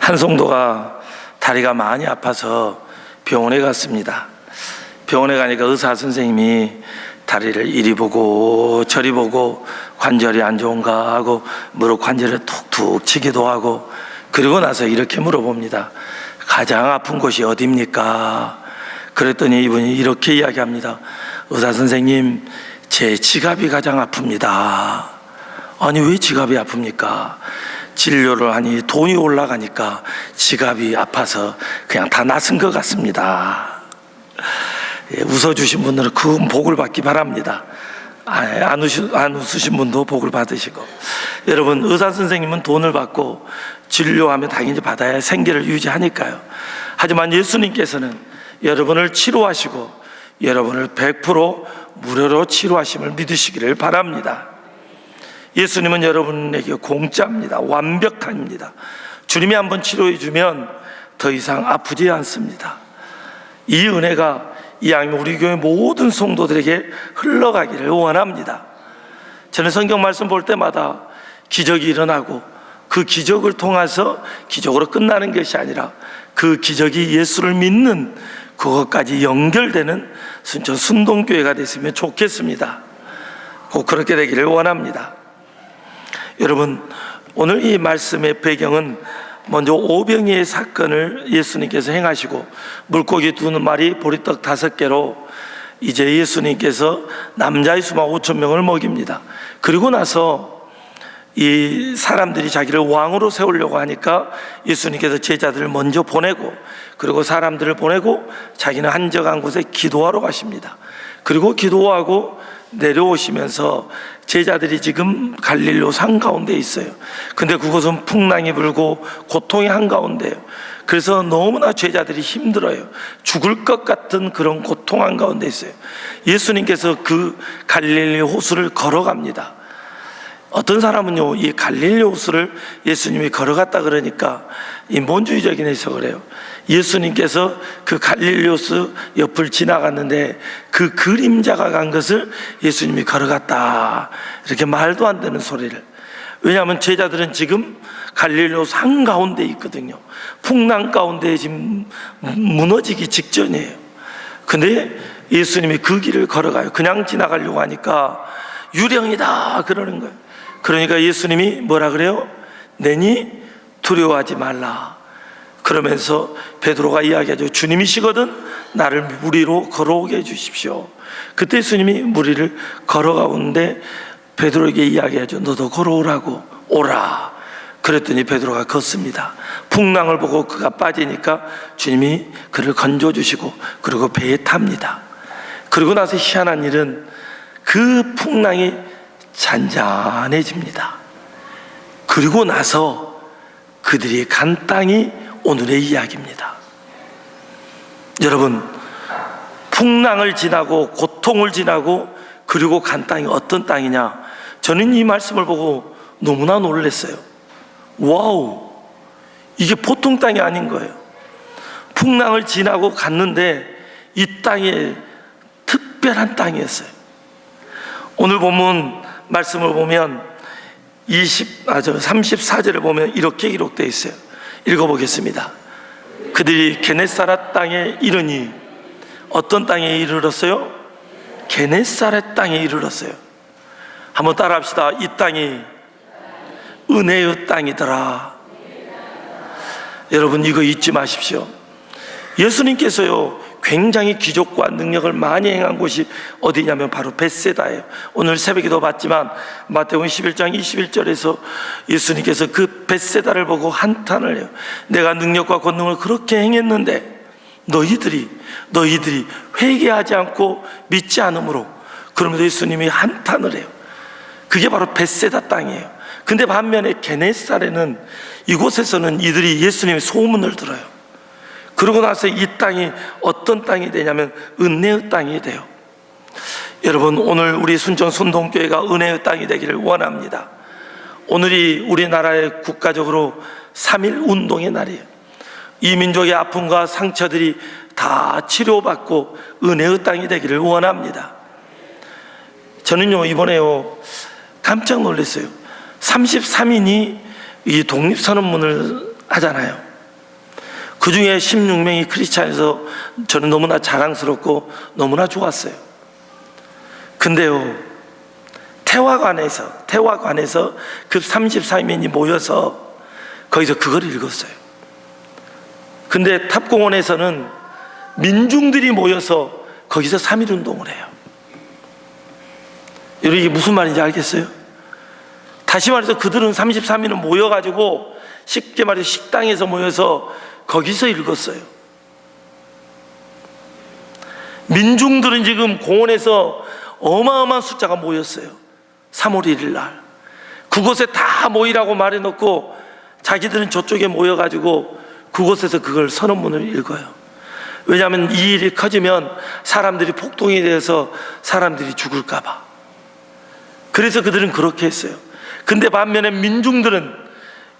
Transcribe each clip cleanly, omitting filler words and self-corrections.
한 성도가 다리가 많이 아파서 병원에 갔습니다. 병원에 가니까 의사 선생님이 다리를 이리 보고 저리 보고 관절이 안 좋은가 하고 무릎 관절을 툭툭 치기도 하고, 그리고 나서 이렇게 물어봅니다. 가장 아픈 곳이 어디입니까? 그랬더니 이분이 이렇게 이야기합니다. 의사 선생님, 제 지갑이 가장 아픕니다. 아니, 왜 지갑이 아픕니까? 진료를 하니 돈이 올라가니까 지갑이 아파서 그냥 다 낯선 것 같습니다. 웃어주신 분들은 큰 복을 받기 바랍니다. 안 웃으신 분도 복을 받으시고. 여러분, 의사 선생님은 돈을 받고 진료하면 당연히 받아야 생계를 유지하니까요. 하지만 예수님께서는 여러분을 치료하시고 여러분을 100% 무료로 치료하심을 믿으시기를 바랍니다. 예수님은 여러분에게 공짜입니다. 완벽합니다. 주님이 한번 치료해 주면 더 이상 아프지 않습니다. 이 은혜가 이왕이면 우리 교회 모든 성도들에게 흘러가기를 원합니다. 저는 성경 말씀 볼 때마다 기적이 일어나고 그 기적을 통해서 기적으로 끝나는 것이 아니라 그 기적이 예수를 믿는 그것까지 연결되는 순천 순동교회가 됐으면 좋겠습니다. 꼭 그렇게 되기를 원합니다. 여러분, 오늘 이 말씀의 배경은 먼저 오병이의 사건을 예수님께서 행하시고 물고기 2마리 보리떡 5개로 이제 예수님께서 남자의 수만 5,000명을 먹입니다. 그리고 나서 이 사람들이 자기를 왕으로 세우려고 하니까 예수님께서 제자들을 먼저 보내고, 그리고 사람들을 보내고 자기는 한적한 곳에 기도하러 가십니다. 그리고 기도하고 내려오시면서 제자들이 지금 갈릴리 산 가운데 있어요. 근데 그곳은 풍랑이 불고 고통의 한가운데예요. 그래서 너무나 제자들이 힘들어요. 죽을 것 같은 그런 고통 한가운데 있어요. 예수님께서 그 갈릴리 호수를 걸어갑니다. 어떤 사람은요, 이 갈릴리 호수를 예수님이 걸어갔다 그러니까 인본주의적인 해석을 해요. 예수님께서 그 갈릴리 호수 옆을 지나갔는데 그 그림자가 간 것을 예수님이 걸어갔다, 이렇게 말도 안 되는 소리를. 왜냐하면 제자들은 지금 갈릴리 호수 한가운데 있거든요. 풍랑 가운데 지금 무너지기 직전이에요. 근데 예수님이 그 길을 걸어가요. 그냥 지나가려고 하니까 유령이다 그러는 거예요. 그러니까 예수님이 뭐라 그래요? 내니 두려워하지 말라. 그러면서 베드로가 이야기하죠. 주님이시거든 나를 물 위로 걸어오게 해주십시오. 그때 예수님이 물 위를 걸어가는데 베드로에게 이야기하죠. 너도 걸어오라고. 오라. 그랬더니 베드로가 걷습니다. 풍랑을 보고 그가 빠지니까 주님이 그를 건져주시고 그리고 배에 탑니다. 그리고 나서 희한한 일은 그 풍랑이 잔잔해집니다. 그리고 나서 그들이 간 땅이 오늘의 이야기입니다. 여러분, 풍랑을 지나고 고통을 지나고 그리고 간 땅이 어떤 땅이냐? 저는 이 말씀을 보고 너무나 놀랐어요. 와우, 이게 보통 땅이 아닌 거예요. 풍랑을 지나고 갔는데 이 땅이 특별한 땅이었어요. 오늘 본문 말씀을 보면 34절을 보면 이렇게 기록되어 있어요. 읽어보겠습니다. 그들이 게네사렛 땅에 이르니, 어떤 땅에 이르렀어요? 게네사렛 땅에 이르렀어요. 한번 따라 합시다. 이 땅이 은혜의 땅이더라. 여러분, 이거 잊지 마십시오. 예수님께서요 굉장히 기적과 능력을 많이 행한 곳이 어디냐면 바로 벳세다예요. 오늘 새벽에도 봤지만 마태복음 11장 21절에서 예수님께서 그 벳세다를 보고 한탄을 해요. 내가 능력과 권능을 그렇게 행했는데 너희들이 회개하지 않고 믿지 않으므로. 그러면서 예수님이 한탄을 해요. 그게 바로 벳세다 땅이에요. 근데 반면에 게네사렛은, 이곳에서는 이들이 예수님의 소문을 들어요. 그러고 나서 이 땅이 어떤 땅이 되냐면 은혜의 땅이 돼요. 여러분, 오늘 우리 순천 순동교회가 은혜의 땅이 되기를 원합니다. 오늘이 우리나라의 국가적으로 3.1 운동의 날이에요. 이 민족의 아픔과 상처들이 다 치료받고 은혜의 땅이 되기를 원합니다. 저는요 이번에요 깜짝 놀랐어요. 33인이 이 독립선언문을 하잖아요. 그 중에 16명이 크리스찬에서 저는 너무나 자랑스럽고 너무나 좋았어요. 근데요, 태화관에서 그 34인이 모여서 거기서 그걸 읽었어요. 근데 탑공원에서는 민중들이 모여서 거기서 3.1운동을 해요. 여러분, 이게 무슨 말인지 알겠어요? 다시 말해서 그들은 33인은 모여가지고 쉽게 말해서 식당에서 모여서 거기서 읽었어요. 민중들은 지금 공원에서 어마어마한 숫자가 모였어요. 3월 1일 날 그곳에 다 모이라고 말해놓고 자기들은 저쪽에 모여가지고 그곳에서 그걸 선언문을 읽어요. 왜냐하면 이 일이 커지면 사람들이 폭동이 돼서 사람들이 죽을까 봐. 그래서 그들은 그렇게 했어요. 근데 반면에 민중들은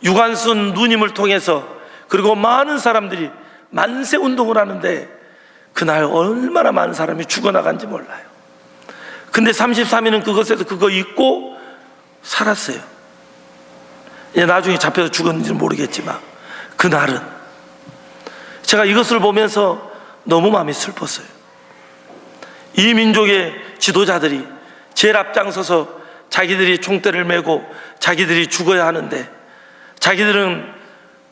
유관순 누님을 통해서, 그리고 많은 사람들이 만세 운동을 하는데 그날 얼마나 많은 사람이 죽어나간지 몰라요. 근데 33인은 그것에서 그거 잊고 살았어요. 나중에 잡혀서 죽었는지는 모르겠지만 그날은 제가 이것을 보면서 너무 마음이 슬펐어요. 이 민족의 지도자들이 제일 앞장서서 자기들이 총대를 메고 자기들이 죽어야 하는데 자기들은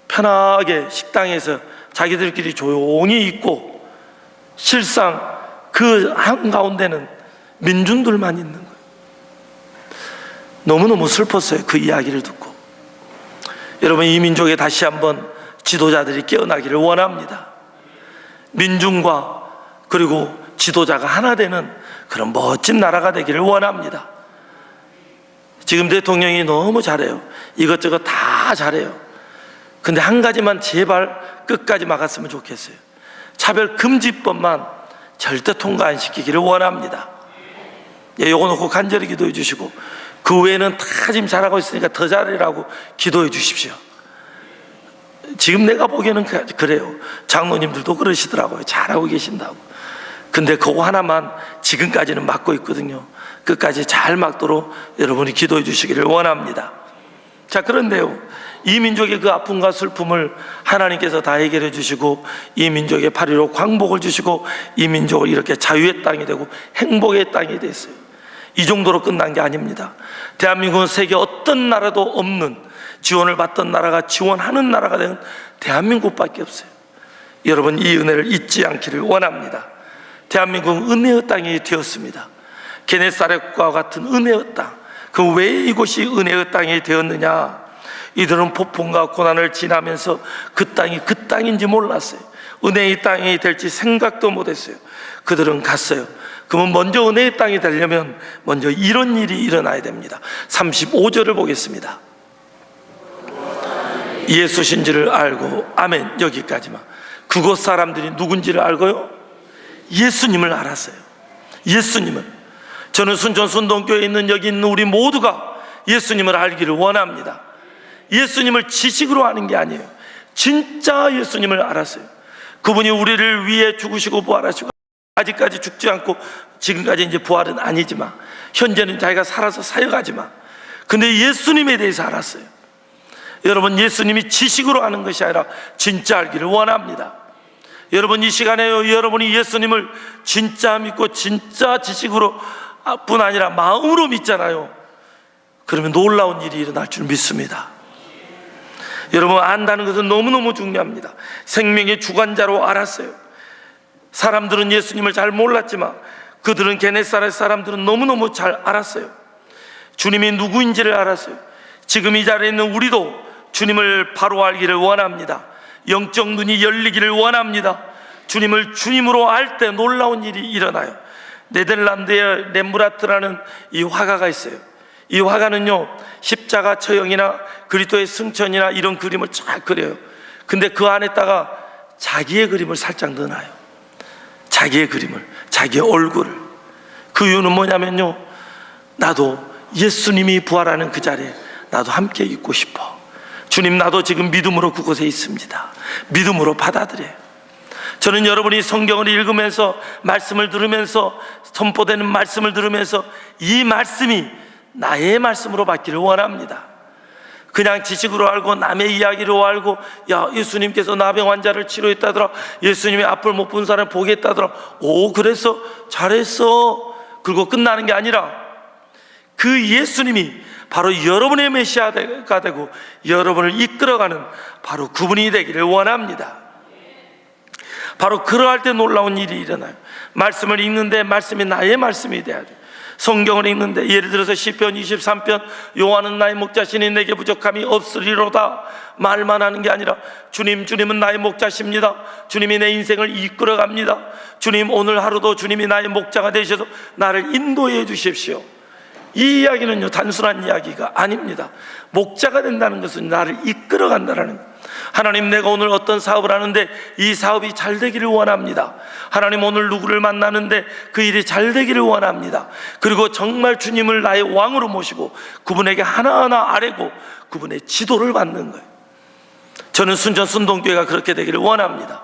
편하게 식당에서 자기들끼리 조용히 있고 실상 그 한가운데는 민중들만 있는 거예요. 너무너무 슬펐어요. 그 이야기를 듣고. 여러분, 이 민족에 다시 한번 지도자들이 깨어나기를 원합니다. 민중과 그리고 지도자가 하나 되는 그런 멋진 나라가 되기를 원합니다. 지금 대통령이 너무 잘해요. 이것저것 다 잘해요. 근데 한 가지만 제발 끝까지 막았으면 좋겠어요. 차별금지법만 절대 통과 안 시키기를 원합니다. 요거 놓고 간절히 기도해 주시고, 그 외에는 다 지금 잘하고 있으니까 더 잘하라고 기도해 주십시오. 지금 내가 보기에는 그래요. 장로님들도 그러시더라고요. 잘하고 계신다고. 근데 그거 하나만 지금까지는 막고 있거든요. 끝까지 잘 막도록 여러분이 기도해 주시기를 원합니다. 자, 그런데요, 이 민족의 그 아픔과 슬픔을 하나님께서 다 해결해 주시고 이 민족의 8.15 광복을 주시고 이 민족을 이렇게 자유의 땅이 되고 행복의 땅이 됐어요. 이 정도로 끝난 게 아닙니다. 대한민국은 세계 어떤 나라도 없는, 지원을 받던 나라가 지원하는 나라가 된 대한민국밖에 없어요. 여러분, 이 은혜를 잊지 않기를 원합니다. 대한민국은 은혜의 땅이 되었습니다. 게네사렛과 같은 은혜의 땅. 그 왜 이곳이 은혜의 땅이 되었느냐? 이들은 폭풍과 고난을 지나면서 그 땅이 그 땅인지 몰랐어요. 은혜의 땅이 될지 생각도 못했어요. 그들은 갔어요. 그러면 먼저 은혜의 땅이 되려면 먼저 이런 일이 일어나야 됩니다. 35절을 보겠습니다. 예수신지를 알고, 아멘, 여기까지만. 그곳 사람들이 누군지를 알고요? 예수님을 알았어요. 예수님을. 저는 순천 순동교에 있는 여기 있는 우리 모두가 예수님을 알기를 원합니다. 예수님을 지식으로 아는 게 아니에요. 진짜 예수님을 알았어요. 그분이 우리를 위해 죽으시고 부활하시고, 아직까지 죽지 않고 지금까지 이제 부활은 아니지만 현재는 자기가 살아서 사역하지만, 근데 예수님에 대해서 알았어요. 여러분, 예수님이 지식으로 아는 것이 아니라 진짜 알기를 원합니다. 여러분, 이 시간에 여러분이 예수님을 진짜 믿고 진짜 지식으로 뿐 아니라 마음으로 믿잖아요. 그러면 놀라운 일이 일어날 줄 믿습니다. 여러분, 안다는 것은 너무너무 중요합니다. 생명의 주관자로 알았어요. 사람들은 예수님을 잘 몰랐지만 그들은, 게네사렛 사람들은 너무너무 잘 알았어요. 주님이 누구인지를 알았어요. 지금 이 자리에 있는 우리도 주님을 바로 알기를 원합니다. 영적 눈이 열리기를 원합니다. 주님을 주님으로 알 때 놀라운 일이 일어나요. 네덜란드의 렘브란트라는 이 화가가 있어요. 이 화가는요, 십자가 처형이나 그리스도의 승천이나 이런 그림을 쫙 그려요. 근데 그 안에다가 자기의 그림을 살짝 넣어놔요. 자기의 그림을, 자기의 얼굴을. 그 이유는 뭐냐면요, 나도 예수님이 부활하는 그 자리에 나도 함께 있고 싶어. 주님, 나도 지금 믿음으로 그곳에 있습니다. 믿음으로 받아들여요. 저는 여러분이 성경을 읽으면서, 말씀을 들으면서, 선포되는 말씀을 들으면서 이 말씀이 나의 말씀으로 받기를 원합니다. 그냥 지식으로 알고 남의 이야기로 알고, 야, 예수님께서 나병 환자를 치료했다더라, 예수님의 앞을 못 본 사람을 보게 했다더라, 오 그래서 잘했어, 그리고 끝나는 게 아니라 그 예수님이 바로 여러분의 메시아가 되고 여러분을 이끌어가는 바로 그분이 되기를 원합니다. 바로 그러할 때 놀라운 일이 일어나요. 말씀을 읽는데 말씀이 나의 말씀이 돼야 돼요. 성경을 읽는데 예를 들어서 시편 23편, 여호와는 나의 목자시니 내게 부족함이 없으리로다 말만 하는 게 아니라, 주님은 나의 목자십니다. 주님이 내 인생을 이끌어갑니다. 주님, 오늘 하루도 주님이 나의 목자가 되셔서 나를 인도해 주십시오. 이 이야기는요, 단순한 이야기가 아닙니다. 목자가 된다는 것은 나를 이끌어간다는 거예요. 하나님, 내가 오늘 어떤 사업을 하는데 이 사업이 잘 되기를 원합니다. 하나님, 오늘 누구를 만나는데 그 일이 잘 되기를 원합니다. 그리고 정말 주님을 나의 왕으로 모시고 그분에게 하나하나 아뢰고 그분의 지도를 받는 거예요. 저는 순천순동교회가 그렇게 되기를 원합니다.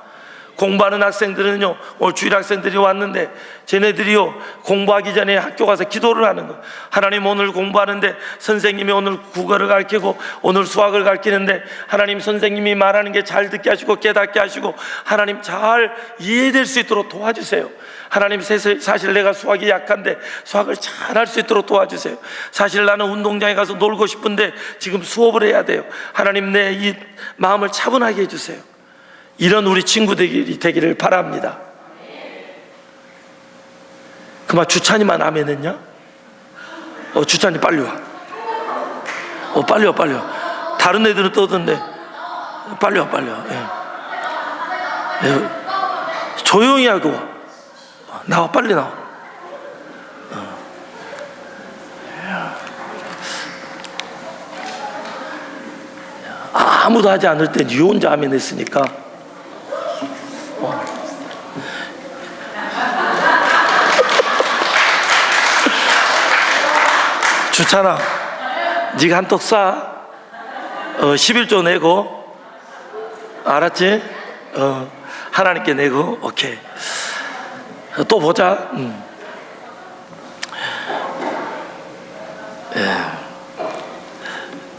공부하는 학생들은요, 오늘 주일 학생들이 왔는데 쟤네들이요, 공부하기 전에 학교 가서 기도를 하는 거예요. 하나님, 오늘 공부하는데 선생님이 오늘 국어를 가르치고 오늘 수학을 가르치는데 하나님, 선생님이 말하는 게 잘 듣게 하시고 깨닫게 하시고 하나님 잘 이해될 수 있도록 도와주세요. 하나님, 사실 내가 수학이 약한데 수학을 잘 할 수 있도록 도와주세요. 사실 나는 운동장에 가서 놀고 싶은데 지금 수업을 해야 돼요. 하나님, 내 이 마음을 차분하게 해주세요. 이런 우리 친구들이 되기를 바랍니다. 그만 주찬이만 아멘 했냐? 주찬이 빨리 와. 빨리 와. 다른 애들은 떠든데 빨리 와. 예. 조용히 하고 와. 나와, 빨리 나와. 아무도 하지 않을 때 니 혼자 아멘 했으니까 주찬아, 네가 한턱 쏴. 11조 내고, 알았지? 하나님께 내고. 오케이. 또 보자.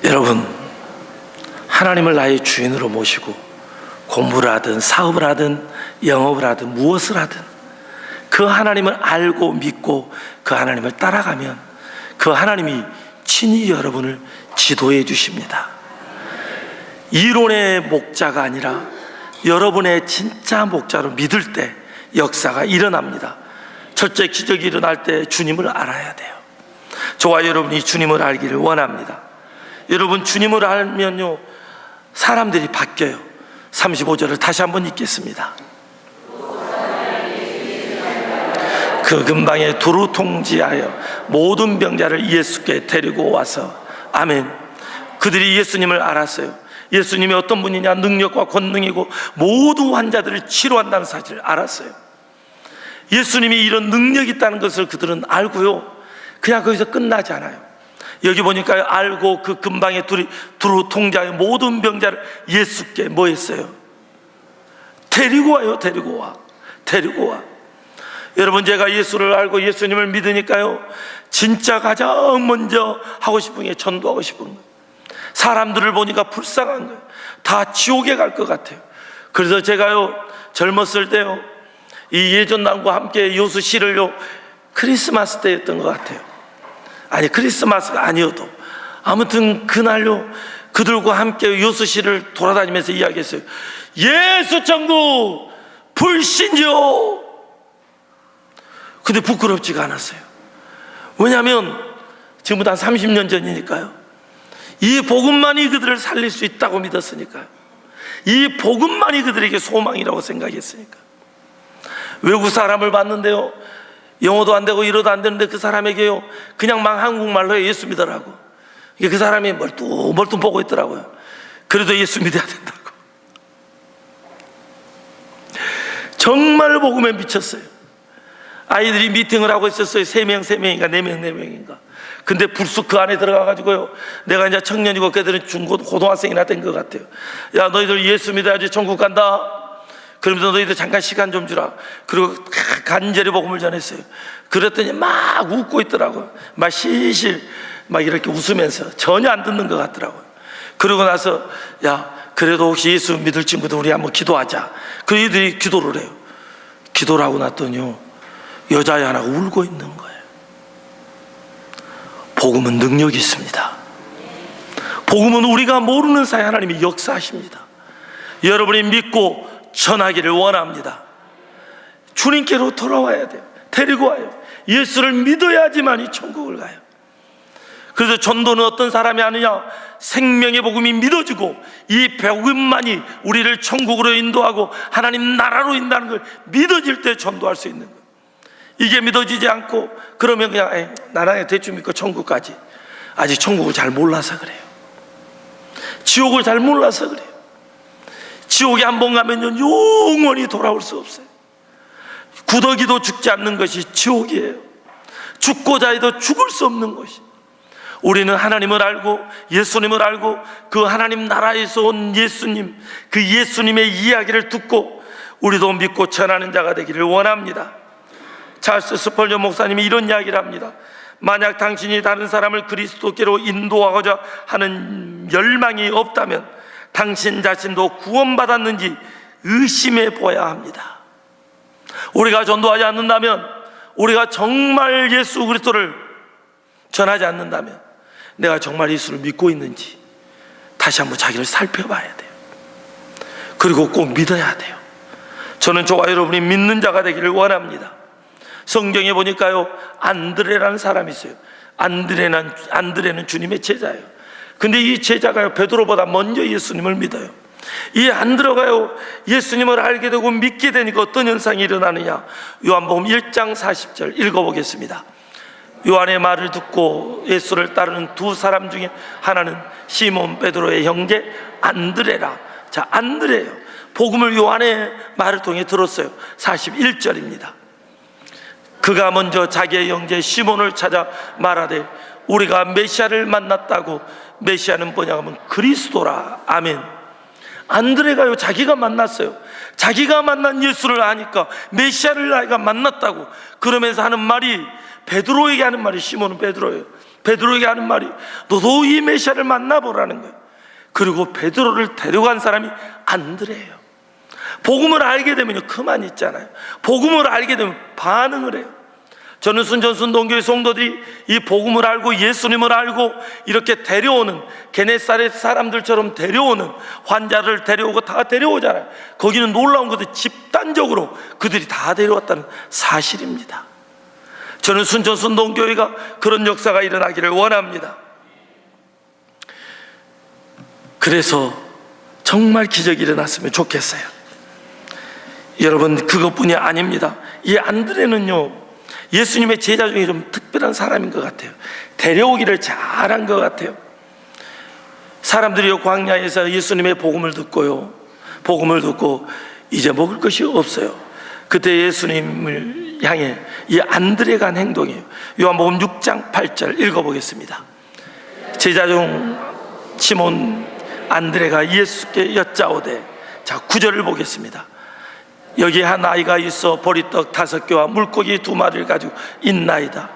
여러분, 하나님을 나의 주인으로 모시고 공부를 하든 사업을 하든 영업을 하든 무엇을 하든 그 하나님을 알고 믿고 그 하나님을 따라가면 그 하나님이 친히 여러분을 지도해 주십니다. 이론의 목자가 아니라 여러분의 진짜 목자로 믿을 때 역사가 일어납니다. 철저히 기적이 일어날 때 주님을 알아야 돼요. 저와 여러분이 주님을 알기를 원합니다. 여러분, 주님을 알면요, 사람들이 바뀌어요. 35절을 다시 한번 읽겠습니다. 그 근방에 두루 통지하여 모든 병자를 예수께 데리고 와서, 아멘. 그들이 예수님을 알았어요. 예수님이 어떤 분이냐, 능력과 권능이고 모든 환자들을 치료한다는 사실을 알았어요. 예수님이 이런 능력이 있다는 것을 그들은 알고요, 그냥 거기서 끝나지 않아요. 여기 보니까 알고 그 근방에 두루 통지하여 모든 병자를 예수께 뭐 했어요? 데리고 와요. 데리고 와. 여러분, 제가 예수를 알고 예수님을 믿으니까요, 진짜 가장 먼저 하고 싶은 게 전도하고 싶은 거예요. 사람들을 보니까 불쌍한 거예요. 다 지옥에 갈 것 같아요. 그래서 제가요, 젊었을 때요, 이 예전남과 함께 요수 시를요, 크리스마스 때였던 것 같아요. 아니, 크리스마스가 아니어도 아무튼 그날요, 그들과 함께 요수 시를 돌아다니면서 이야기했어요. 예수 천국 불신요. 근데 부끄럽지가 않았어요. 왜냐하면 지금부터 한 30년 전이니까요. 이 복음만이 그들을 살릴 수 있다고 믿었으니까요. 이 복음만이 그들에게 소망이라고 생각했으니까. 외국 사람을 봤는데요, 영어도 안 되고 이러도 안 되는데 그 사람에게요, 그냥 막 한국말로 예수 믿으라고. 그 사람이 멀뚱 보고 있더라고요. 그래도 예수 믿어야 된다고. 정말 복음에 미쳤어요. 아이들이 미팅을 하고 있었어요. 3명인가 4명인가. 근데 불쑥 그 안에 들어가가지고요, 내가 이제 청년이고 걔들은 고등학생이나 된 것 같아요. 야, 너희들 예수 믿어야지 천국 간다. 그러면서 너희들 잠깐 시간 좀 주라. 그리고 간절히 복음을 전했어요. 그랬더니 막 웃고 있더라고요. 막 실실 막 이렇게 웃으면서 전혀 안 듣는 것 같더라고요. 그러고 나서 야, 그래도 혹시 예수 믿을 친구들 우리 한번 기도하자. 그 이들이 기도를 해요. 기도를 하고 났더니요, 여자애 하나가 울고 있는 거예요. 복음은 능력이 있습니다. 복음은 우리가 모르는 사이 하나님이 역사하십니다. 여러분이 믿고 전하기를 원합니다. 주님께로 돌아와야 돼요. 데리고 와요. 예수를 믿어야지만이 천국을 가요. 그래서 전도는 어떤 사람이 하느냐? 생명의 복음이 믿어지고 이 복음만이 우리를 천국으로 인도하고 하나님 나라로 인도하는 걸 믿어질 때 전도할 수 있는 거예요. 이게 믿어지지 않고 그러면 그냥 나라에 대충 믿고 천국 가지. 아직 천국을 잘 몰라서 그래요. 지옥을 잘 몰라서 그래요. 지옥에 한 번 가면요, 영원히 돌아올 수 없어요. 구더기도 죽지 않는 것이 지옥이에요. 죽고자 해도 죽을 수 없는 것이. 우리는 하나님을 알고 예수님을 알고 그 하나님 나라에서 온 예수님, 그 예수님의 이야기를 듣고 우리도 믿고 전하는 자가 되기를 원합니다. 찰스 스펄전 목사님이 이런 이야기를 합니다. 만약 당신이 다른 사람을 그리스도께로 인도하고자 하는 열망이 없다면 당신 자신도 구원받았는지 의심해 보아야 합니다. 우리가 전도하지 않는다면, 우리가 정말 예수 그리스도를 전하지 않는다면 내가 정말 예수를 믿고 있는지 다시 한번 자기를 살펴봐야 돼요. 그리고 꼭 믿어야 돼요. 저는 저와 여러분이 믿는 자가 되기를 원합니다. 성경에 보니까요, 안드레라는 사람이 있어요. 안드레는 주님의 제자예요. 근데 이 제자가요, 베드로보다 먼저 예수님을 믿어요. 이 안드레가요, 예수님을 알게 되고 믿게 되니까 어떤 현상이 일어나느냐? 요한복음 1장 40절 읽어보겠습니다. 요한의 말을 듣고 예수를 따르는 두 사람 중에 하나는 시몬 베드로의 형제 안드레라. 자, 안드레예요. 복음을 요한의 말을 통해 들었어요. 41절입니다. 그가 먼저 자기의 형제 시몬을 찾아 말하되 우리가 메시아를 만났다고. 메시아는 뭐냐 하면 그리스도라. 아멘. 안드레가요, 자기가 만났어요. 자기가 만난 예수를 아니까 메시아를 자기가 만났다고. 그러면서 하는 말이, 베드로에게 하는 말이, 시몬은 베드로예요. 베드로에게 하는 말이 너도 이 메시아를 만나보라는 거예요. 그리고 베드로를 데려간 사람이 안드레예요. 복음을 알게 되면요, 그만 있잖아요. 복음을 알게 되면 반응을 해요. 저는 순전순동교회 성도들이 이 복음을 알고 예수님을 알고 이렇게 데려오는, 게네사렛 사람들처럼 데려오는, 환자를 데려오고 다 데려오잖아요. 거기는 놀라운 것도 집단적으로 그들이 다 데려왔다는 사실입니다. 저는 순전순동교회가 그런 역사가 일어나기를 원합니다. 그래서 정말 기적이 일어났으면 좋겠어요. 여러분, 그것뿐이 아닙니다. 이 안드레는요, 예수님의 제자 중에 좀 특별한 사람인 것 같아요. 데려오기를 잘한 것 같아요. 사람들이 광야에서 예수님의 복음을 듣고요, 복음을 듣고 이제 먹을 것이 없어요. 그때 예수님을 향해 이 안드레가 한 행동이에요. 요한복음 6장 8절 읽어보겠습니다. 제자 중 시몬 안드레가 예수께 여짜오되, 자, 9절을 보겠습니다. 여기 한 아이가 있어 보리떡 5개와 물고기 2마리를 가지고 있나이다.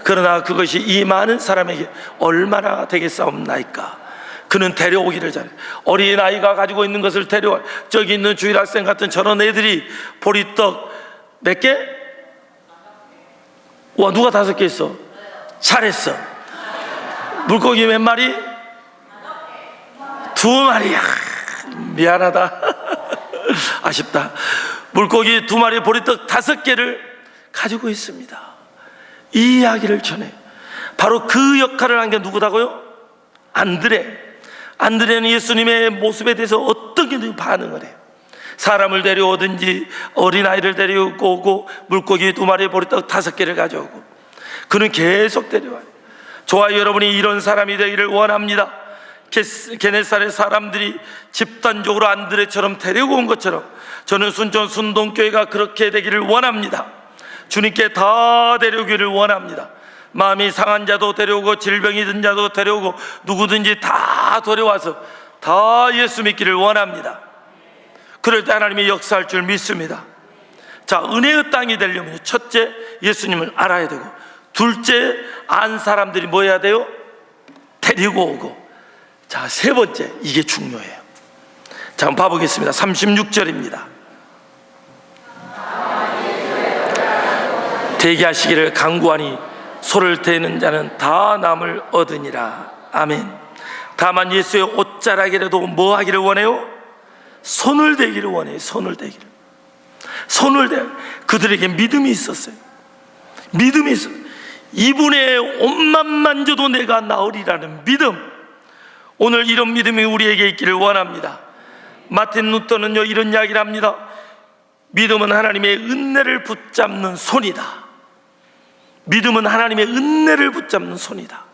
그러나 그것이 이 많은 사람에게 얼마나 되겠사옵나이까. 그는 데려오기를 잘해. 어린 아이가 가지고 있는 것을 데려와. 저기 있는 주일학생 같은 저런 애들이 보리떡 몇 개? 와, 누가 5개 있어? 잘했어. 물고기 몇 마리? 2마리야. 미안하다. 아쉽다. 물고기 2마리, 보리떡 5개를 가지고 있습니다. 이 이야기를 전해요. 바로 그 역할을 한 게 누구다고요? 안드레. 안드레는 예수님의 모습에 대해서 어떻게든 반응을 해요. 사람을 데려오든지 어린아이를 데려오고 물고기 2마리, 보리떡 5개를 가져오고, 그는 계속 데려와요. 저와 여러분이 이런 사람이 되기를 원합니다. 게네사렛 사람들이 집단적으로 안드레처럼 데려온 것처럼 저는 순전순동교회가 그렇게 되기를 원합니다. 주님께 다 데려오기를 원합니다. 마음이 상한 자도 데려오고 질병이 든 자도 데려오고 누구든지 다 데려와서 다 예수 믿기를 원합니다. 그럴 때 하나님이 역사할 줄 믿습니다. 자, 은혜의 땅이 되려면 첫째, 예수님을 알아야 되고, 둘째, 안 사람들이 뭐 해야 돼요? 데리고 오고, 자, 세 번째, 이게 중요해요. 자, 한번 봐보겠습니다. 36절입니다. 대기하시기를 간구하니 소를 대는 자는 다 남을 얻으니라. 아멘. 다만 예수의 옷자락이라도 뭐 하기를 원해요? 손을 대기를 원해요. 손을 대기를. 손을 대. 그들에게 믿음이 있었어요. 믿음이 있어요. 이분의 옷만 만져도 내가 나으리라는 믿음. 오늘 이런 믿음이 우리에게 있기를 원합니다. 마틴 루터는요, 이런 이야기를 합니다. 믿음은 하나님의 은혜를 붙잡는 손이다. 믿음은 하나님의 은혜를 붙잡는 손이다.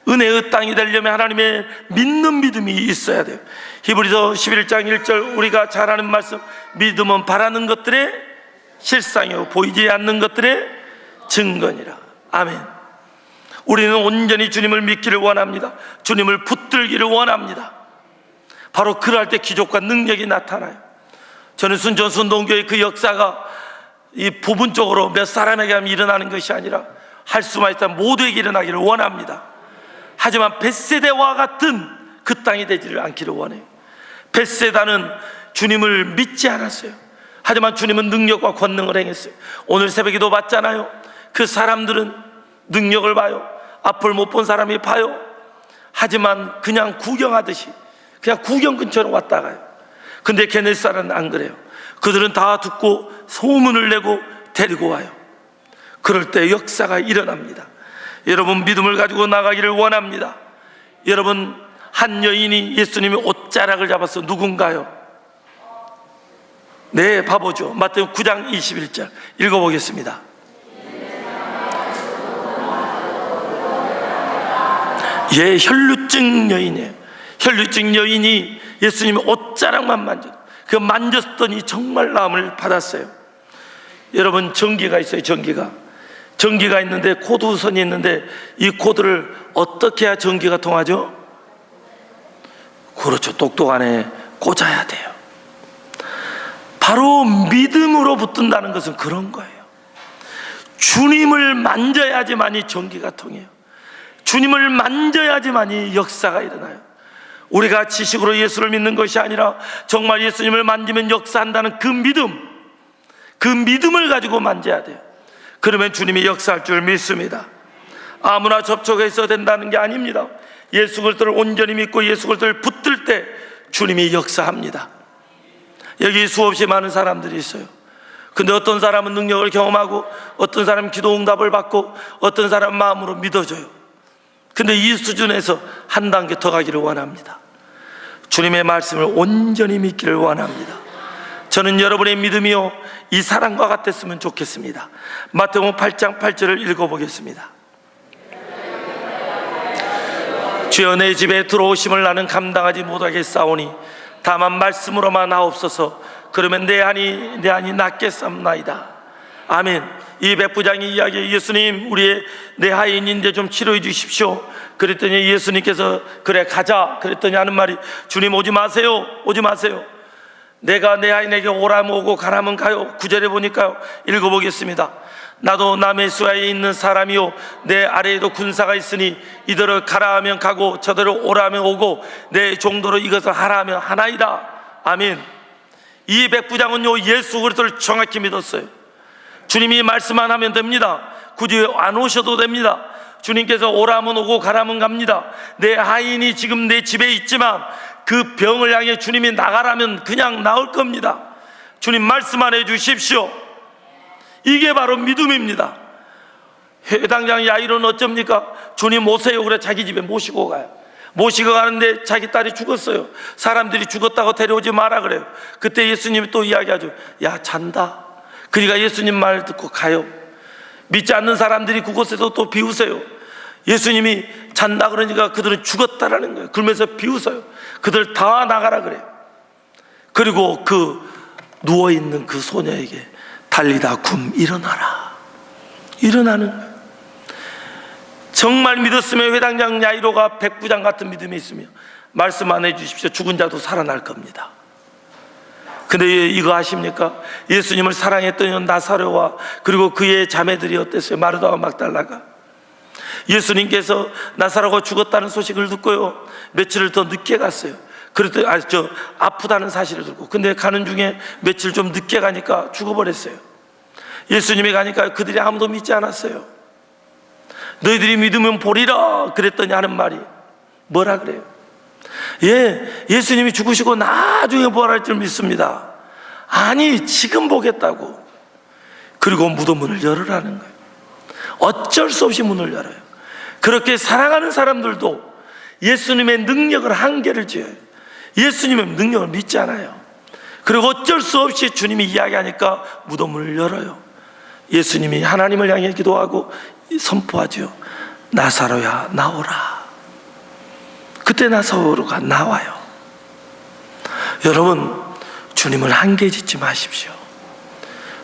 은혜의 땅이 되려면 하나님의 믿는 믿음이 있어야 돼요. 히브리서 11장 1절 우리가 잘 아는 말씀, 믿음은 바라는 것들의 실상이요 보이지 않는 것들의 증거니라. 아멘. 우리는 온전히 주님을 믿기를 원합니다. 주님을 붙들기를 원합니다. 바로 그럴 때 기적과 능력이 나타나요. 저는 순전순동교의 그 역사가 이 부분적으로 몇 사람에게 하면 일어나는 것이 아니라 할 수만 있다면 모두에게 일어나기를 원합니다. 하지만 벳세다와 같은 그 땅이 되지를 않기를 원해요. 벳세다는 주님을 믿지 않았어요. 하지만 주님은 능력과 권능을 행했어요. 오늘 새벽에도 봤잖아요. 그 사람들은 능력을 봐요. 앞을 못 본 사람이 봐요. 하지만 그냥 구경하듯이 그냥 구경 근처로 왔다 가요. 근데 게네사렛은 안 그래요. 그들은 다 듣고 소문을 내고 데리고 와요. 그럴 때 역사가 일어납니다. 여러분, 믿음을 가지고 나가기를 원합니다. 여러분, 한 여인이 예수님의 옷자락을 잡아서 누군가요? 네, 봐보죠. 마태복음 9장 21절 읽어보겠습니다. 예, 혈루증 여인이에요. 혈루증 여인이 예수님의 옷자락만 그 만졌더니 정말 나음을 받았어요. 여러분, 전기가 있어요. 전기가 있는데 코드선이 있는데 이 코드를 어떻게 해야 전기가 통하죠? 그렇죠. 똑똑하네. 꽂아야 돼요. 바로 믿음으로 붙든다는 것은 그런 거예요. 주님을 만져야지만이 전기가 통해요. 주님을 만져야지만이 역사가 일어나요. 우리가 지식으로 예수를 믿는 것이 아니라 정말 예수님을 만지면 역사한다는 그 믿음을 가지고 만져야 돼요. 그러면 주님이 역사할 줄 믿습니다. 아무나 접촉해서 된다는 게 아닙니다. 예수 그리스도를 온전히 믿고 예수 그리스도를 붙들 때 주님이 역사합니다. 여기 수없이 많은 사람들이 있어요. 근데 어떤 사람은 능력을 경험하고 어떤 사람은 기도 응답을 받고 어떤 사람은 마음으로 믿어줘요. 근데 이 수준에서 한 단계 더 가기를 원합니다. 주님의 말씀을 온전히 믿기를 원합니다. 저는 여러분의 믿음이요 이 사랑과 같았으면 좋겠습니다. 마태복음 8장 8절을 읽어보겠습니다. 주여, 내 집에 들어오심을 나는 감당하지 못하겠사오니 다만 말씀으로만 하옵소서. 그러면 내 안이 낫겠사옵나이다. 아멘. 이 백부장이 이야기해, 예수님, 우리의 내 하인인데 좀 치료해 주십시오. 그랬더니 예수님께서 그래 가자 그랬더니 하는 말이, 주님 오지 마세요. 내가 내 하인에게 오라면 오고 가라면 가요. 9절에 보니까요, 읽어보겠습니다. 나도 남의 수하에 있는 사람이요 내 아래에도 군사가 있으니 이들을 가라 하면 가고 저들을 오라 하면 오고 내 종도로 이것을 하라 하면 하나이다. 아멘. 이 백부장은요 예수 그리스도를 정확히 믿었어요. 주님이 말씀만 하면 됩니다. 굳이 안 오셔도 됩니다. 주님께서 오라면 오고 가라면 갑니다. 내 하인이 지금 내 집에 있지만 그 병을 향해 주님이 나가라면 그냥 나올 겁니다. 주님 말씀만 해주십시오. 이게 바로 믿음입니다. 회당장 야이로는 어쩝니까? 주님 오세요 그래 자기 집에 모시고 가요. 모시고 가는데 자기 딸이 죽었어요. 사람들이 죽었다고 데려오지 마라 그래요. 그때 예수님이 또 이야기하죠. 야, 잔다. 그러니까 예수님 말 듣고 가요. 믿지 않는 사람들이 그곳에서 또 비웃어요. 예수님이 잔다 그러니까 그들은 죽었다라는 거예요. 그러면서 비웃어요. 그들 다 나가라 그래요. 그리고 그 누워있는 그 소녀에게 달리다 굼 일어나라. 일어나는 거예요. 정말 믿었으면 회당장 야이로가 백부장 같은 믿음이 있으며 말씀 안 해주십시오. 죽은 자도 살아날 겁니다. 근데 이거 아십니까? 예수님을 사랑했던 나사로와 그리고 그의 자매들이 어땠어요? 마르다와 막달라가 예수님께서 나사로가 죽었다는 소식을 듣고요, 며칠을 더 늦게 갔어요. 그랬더니 아프다는 사실을 듣고, 근데 가는 중에 며칠 좀 늦게 가니까 죽어버렸어요. 예수님이 가니까 그들이 아무도 믿지 않았어요. 너희들이 믿으면 보리라 그랬더니 하는 말이 뭐라 그래요? 예수님이 죽으시고 나중에 부활할 줄 믿습니다. 아니, 지금 보겠다고. 그리고 무덤문을 열으라는 거예요. 어쩔 수 없이 문을 열어요. 그렇게 사랑하는 사람들도 예수님의 능력을 한계를 지어요. 예수님의 능력을 믿지 않아요. 그리고 어쩔 수 없이 주님이 이야기하니까 무덤문을 열어요. 예수님이 하나님을 향해 기도하고 선포하죠. 나사로야 나오라. 그때 나사로가 나와요. 여러분, 주님을 한계 짓지 마십시오.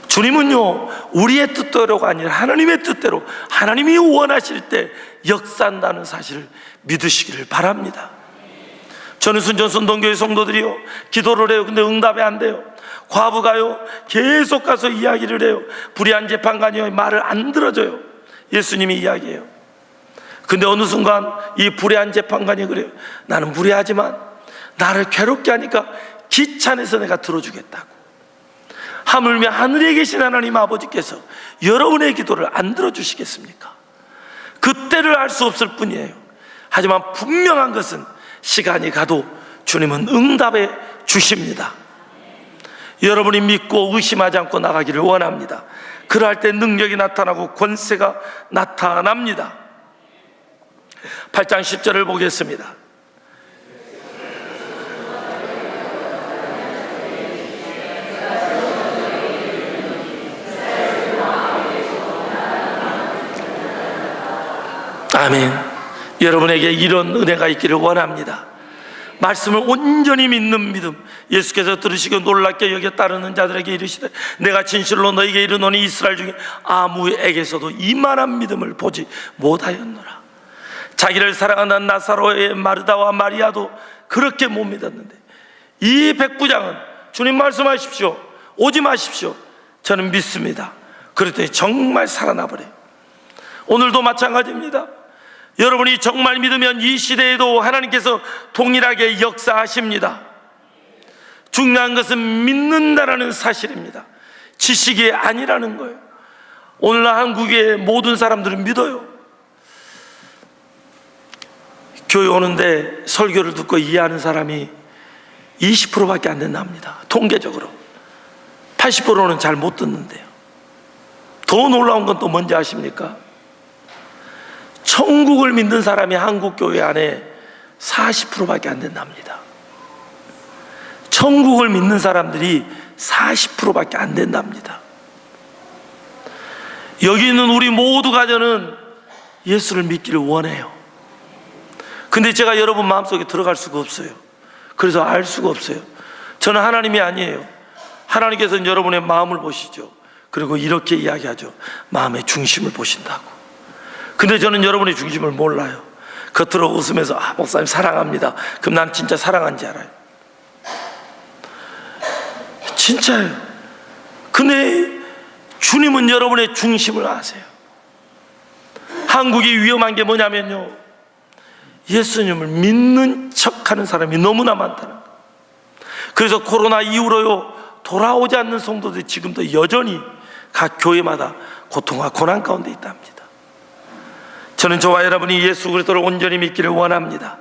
주님은요, 우리의 뜻대로가 아니라 하나님의 뜻대로, 하나님이 원하실 때 역사한다는 사실을 믿으시기를 바랍니다. 저는 순전순동교회 성도들이요, 기도를 해요. 근데 응답이 안 돼요. 과부가요, 계속 가서 이야기를 해요. 불의한 재판관이요, 말을 안 들어줘요. 예수님이 이야기해요. 근데 어느 순간 이 불의한 재판관이 그래요. 나는 불의하지만 나를 괴롭게 하니까 기찬해서 내가 들어주겠다고. 하물며 하늘에 계신 하나님 아버지께서 여러분의 기도를 안 들어주시겠습니까? 그때를 알 수 없을 뿐이에요. 하지만 분명한 것은 시간이 가도 주님은 응답해 주십니다. 여러분이 믿고 의심하지 않고 나가기를 원합니다. 그럴 때 능력이 나타나고 권세가 나타납니다. 8장 10절을 보겠습니다. 아멘. 여러분에게 이런 은혜가 있기를 원합니다. 말씀을 온전히 믿는 믿음. 예수께서 들으시고 놀랍게 여겨 따르는 자들에게 이르시되 내가 진실로 너희에게 이르노니 이스라엘 중에 아무에게서도 이만한 믿음을 보지 못하였노라. 자기를 사랑하는 나사로의 마르다와 마리아도 그렇게 못 믿었는데 이 백부장은 주님 말씀하십시오, 오지 마십시오, 저는 믿습니다. 그랬더니 정말 살아나 버려요. 오늘도 마찬가지입니다. 여러분이 정말 믿으면 이 시대에도 하나님께서 동일하게 역사하십니다. 중요한 것은 믿는다라는 사실입니다. 지식이 아니라는 거예요. 오늘날 한국의 모든 사람들은 믿어요. 교회 오는데 설교를 듣고 이해하는 사람이 20%밖에 안 된답니다. 통계적으로 80%는 잘 못 듣는데요. 더 놀라운 건 또 뭔지 아십니까? 천국을 믿는 사람이 한국 교회 안에 40%밖에 안 된답니다. 천국을 믿는 사람들이 40%밖에 안 된답니다. 여기 있는 우리 모두가 저는 예수를 믿기를 원해요. 근데 제가 여러분 마음속에 들어갈 수가 없어요. 그래서 알 수가 없어요. 저는 하나님이 아니에요. 하나님께서는 여러분의 마음을 보시죠. 그리고 이렇게 이야기하죠. 마음의 중심을 보신다고. 근데 저는 여러분의 중심을 몰라요. 겉으로 웃으면서 목사님 사랑합니다. 그럼 난 진짜 사랑한지 알아요. 진짜예요. 근데 주님은 여러분의 중심을 아세요. 한국이 위험한 게 뭐냐면요, 예수님을 믿는 척하는 사람이 너무나 많다는 거예요. 그래서 코로나 이후로요, 돌아오지 않는 성도들이 지금도 여전히 각 교회마다 고통과 고난 가운데 있답니다. 저는 저와 여러분이 예수 그리스도를 온전히 믿기를 원합니다.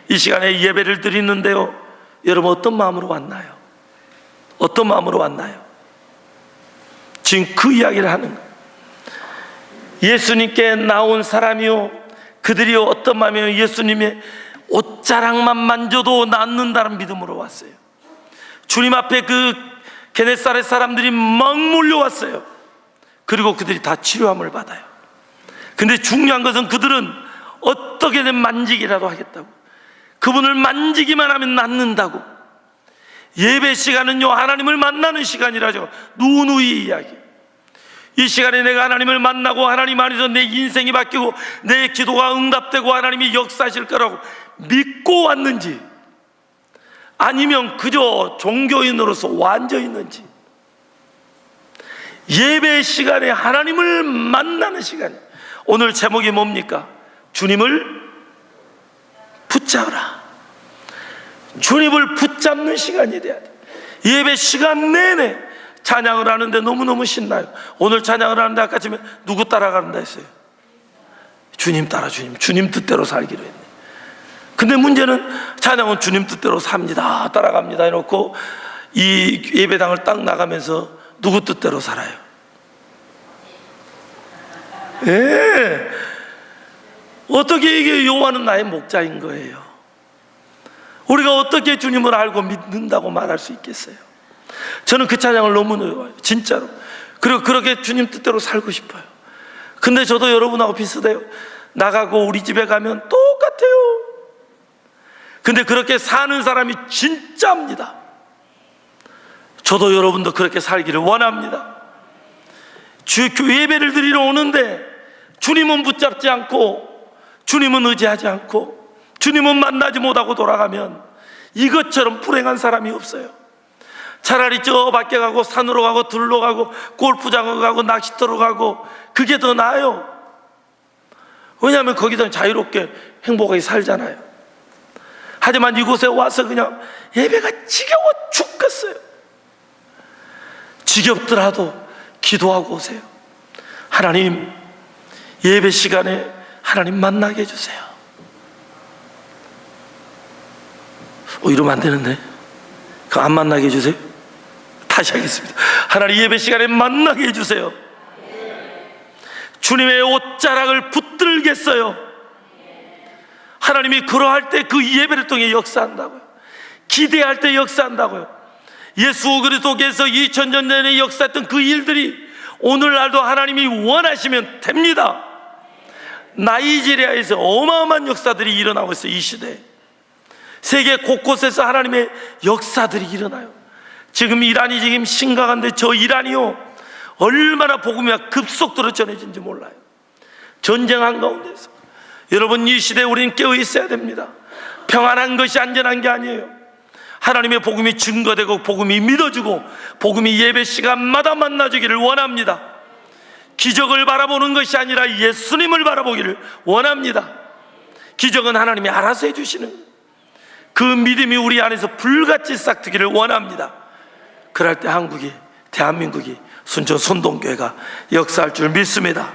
이 시간에 예배를 드리는데요, 여러분 어떤 마음으로 왔나요? 어떤 마음으로 왔나요? 지금 그 이야기를 하는 거예요. 예수님께 나온 사람이요, 그들이 어떤 마음이요, 예수님의 옷자락만 만져도 낫는다는 믿음으로 왔어요. 주님 앞에 그 게네사렛 사람들이 막 몰려왔어요. 그리고 그들이 다 치료함을 받아요. 근데 중요한 것은 그들은 어떻게든 만지기라도 하겠다고, 그분을 만지기만 하면 낫는다고. 예배 시간은요, 하나님을 만나는 시간이라죠. 누누이 이야기. 이 시간에 내가 하나님을 만나고 하나님 안에서 내 인생이 바뀌고 내 기도가 응답되고 하나님이 역사하실 거라고 믿고 왔는지, 아니면 그저 종교인으로서 완져 있는지. 예배 시간에 하나님을 만나는 시간이에요. 오늘 제목이 뭡니까? 주님을 붙잡으라. 주님을 붙잡는 시간이 돼야 돼. 예배 시간 내내 찬양을 하는데 너무너무 신나요. 오늘 찬양을 하는데 아까 전에 누구 따라간다 했어요? 주님 따라, 주님 뜻대로 살기로 했네. 근데 문제는 찬양은 주님 뜻대로 삽니다, 따라갑니다 해놓고 이 예배당을 딱 나가면서 누구 뜻대로 살아요? 예. 어떻게 이게 여호와는 나의 목자인 거예요? 우리가 어떻게 주님을 알고 믿는다고 말할 수 있겠어요? 저는 그 찬양을 너무 좋아해요, 진짜로. 그리고 그렇게 주님 뜻대로 살고 싶어요. 근데 저도 여러분하고 비슷해요. 나가고 우리 집에 가면 똑같아요. 근데 그렇게 사는 사람이 진짜입니다. 저도 여러분도 그렇게 살기를 원합니다. 예배를 드리러 오는데 주님은 붙잡지 않고, 주님은 의지하지 않고, 주님은 만나지 못하고 돌아가면 이것처럼 불행한 사람이 없어요. 차라리 저 밖에 가고 산으로 가고 들로 가고 골프장으로 가고 낚시터로 가고 그게 더 나아요. 왜냐하면 거기서 자유롭게 행복하게 살잖아요. 하지만 이곳에 와서 그냥 예배가 지겨워 죽겠어요. 지겹더라도 기도하고 오세요. 하나님, 예배 시간에 하나님 만나게 해주세요. 이러면 안 되는데, 그거 안 만나게 해주세요. 다시 하겠습니다. 하나님, 예배 시간에 만나게 해주세요. 주님의 옷자락을 붙들겠어요. 하나님이 그러할 때 그 예배를 통해 역사한다고요. 기대할 때 역사한다고요. 예수 그리스도께서 2000년 전에 역사했던 그 일들이 오늘날도 하나님이 원하시면 됩니다. 나이지리아에서 어마어마한 역사들이 일어나고 있어요. 이 시대에 세계 곳곳에서 하나님의 역사들이 일어나요. 지금 이란이 지금 심각한데 저 이란이요, 얼마나 복음이 급속도로 전해진지 몰라요. 전쟁 한가운데서. 여러분, 이 시대에 우리는 깨어 있어야 됩니다. 평안한 것이 안전한 게 아니에요. 하나님의 복음이 증거되고 복음이 믿어지고 복음이 예배 시간마다 만나주기를 원합니다. 기적을 바라보는 것이 아니라 예수님을 바라보기를 원합니다. 기적은 하나님이 알아서 해주시는, 그 믿음이 우리 안에서 불같이 싹트기를 원합니다. 그럴 때 한국이, 대한민국이, 순천 순동교회가 역사할 줄 믿습니다.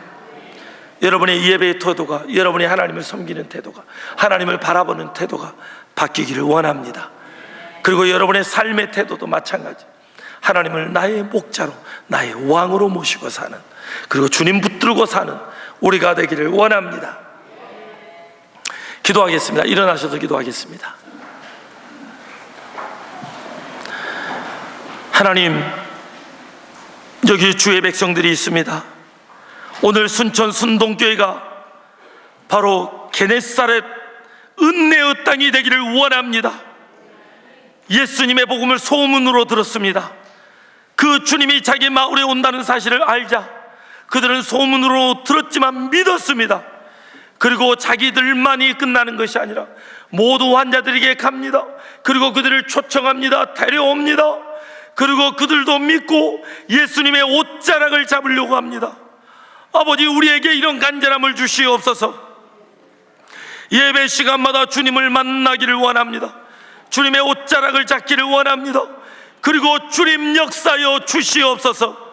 여러분의 예배의 태도가, 여러분이 하나님을 섬기는 태도가, 하나님을 바라보는 태도가 바뀌기를 원합니다. 그리고 여러분의 삶의 태도도 마찬가지. 하나님을 나의 목자로, 나의 왕으로 모시고 사는, 그리고 주님 붙들고 사는 우리가 되기를 원합니다. 기도하겠습니다. 일어나셔서 기도하겠습니다. 하나님, 여기 주의 백성들이 있습니다. 오늘 순천 순동교회가 바로 게네사렛 은혜의 땅이 되기를 원합니다. 예수님의 복음을 소문으로 들었습니다. 그 주님이 자기 마을에 온다는 사실을 알자 그들은 소문으로 들었지만 믿었습니다. 그리고 자기들만이 끝나는 것이 아니라 모두 환자들에게 갑니다. 그리고 그들을 초청합니다. 데려옵니다. 그리고 그들도 믿고 예수님의 옷자락을 잡으려고 합니다. 아버지, 우리에게 이런 간절함을 주시옵소서. 예배 시간마다 주님을 만나기를 원합니다. 주님의 옷자락을 잡기를 원합니다. 그리고 주님 역사여 주시옵소서.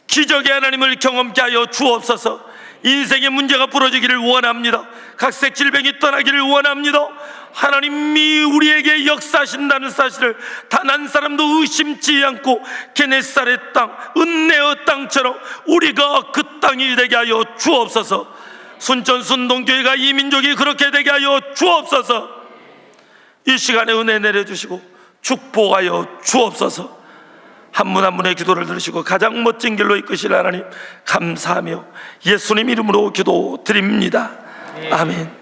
기적의 하나님을 경험케 하여 주옵소서. 인생의 문제가 풀어지기를 원합니다. 각색 질병이 떠나기를 원합니다. 하나님이 우리에게 역사하신다는 사실을 단 한 사람도 의심치 않고 게네사렛 땅, 은혜의 땅처럼 우리가 그 땅이 되게 하여 주옵소서. 순천 순동교회가 이 민족이 그렇게 되게 하여 주옵소서. 이 시간에 은혜 내려주시고 축복하여 주옵소서. 한 분 한 분의 기도를 들으시고 가장 멋진 길로 이끄실 하나님 감사하며 예수님 이름으로 기도드립니다. 아멘.